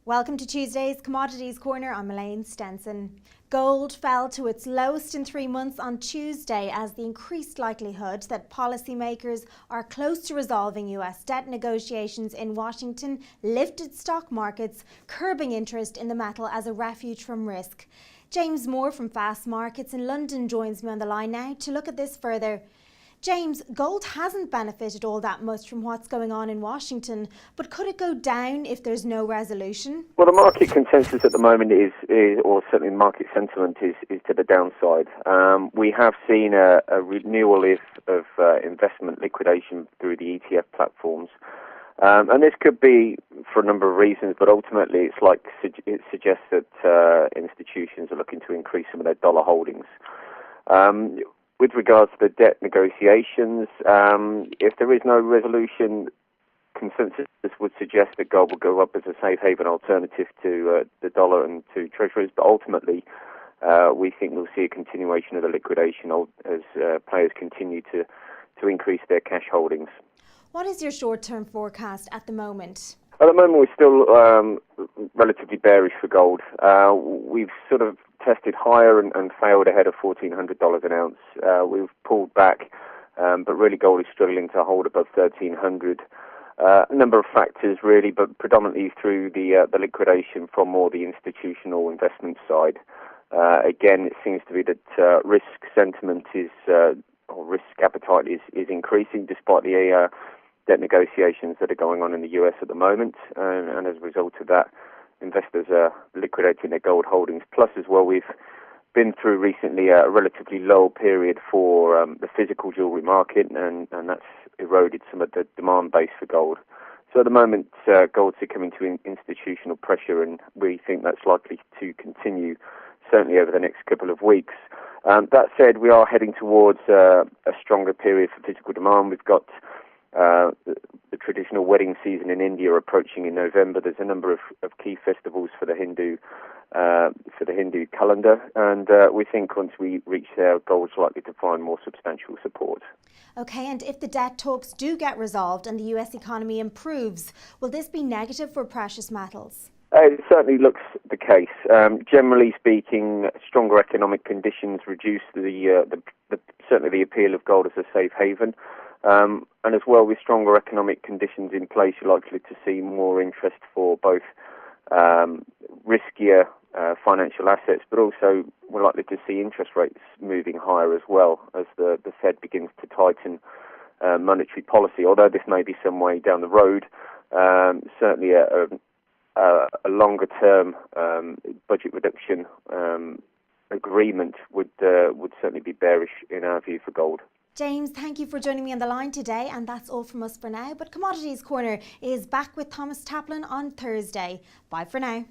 Welcome to Tuesday's Commodities Corner. I'm Elaine Stenson. Gold fell to its lowest in 3 months on Tuesday as the increased likelihood that policymakers are close to resolving US debt negotiations in Washington lifted stock markets, curbing interest in the metal as a refuge from risk. James Moore from Fastmarkets in London joins me on the line now to look at this further. James, gold hasn't benefited all that much from what's going on in Washington, but could it go down if there's no resolution? Well, the market consensus at the moment is or certainly market sentiment is to the downside. We have seen a renewal of investment liquidation through the ETF platforms. And this could be for a number of reasons, but ultimately it suggests that institutions are looking to increase some of their dollar holdings. With regards to the debt negotiations, if there is no resolution, consensus would suggest that gold will go up as a safe haven alternative to the dollar and to treasuries. But ultimately, we think we'll see a continuation of the liquidation as players continue to increase their cash holdings. What is your short-term forecast at the moment? At the moment, we're still relatively bearish for gold. We've sort of tested higher and failed ahead of $1,400 an ounce. We've pulled back, but really gold is struggling to hold above $1,300. A number of factors really, but predominantly through the liquidation from more the institutional investment side. Again, it seems to be that risk sentiment or risk appetite is increasing despite the debt negotiations that are going on in the US at the moment, and as a result of that, investors are liquidating their gold holdings. Plus, as well, we've been through recently a relatively low period for the physical jewellery market, and that's eroded some of the demand base for gold. So at the moment, gold's succumbing to institutional pressure, and we think that's likely to continue, certainly over the next couple of weeks. That said, we are heading towards a stronger period for physical demand. We've got the traditional wedding season in India approaching in November. There's a number of key festivals for the Hindu calendar, and we think once we reach there, gold's likely to find more substantial support. Okay, and if the debt talks do get resolved and the US economy improves, will this be negative for precious metals? It certainly looks the case. Generally speaking, stronger economic conditions reduce certainly the appeal of gold as a safe haven. And as well, with stronger economic conditions in place, you're likely to see more interest for both riskier financial assets, but also we're likely to see interest rates moving higher as well as the Fed begins to tighten monetary policy. Although this may be some way down the road, certainly a longer-term budget reduction agreement would certainly be bearish in our view for gold. James, thank you for joining me on the line today, and that's all from us for now. But Commodities Corner is back with Thomas Taplin on Thursday. Bye for now.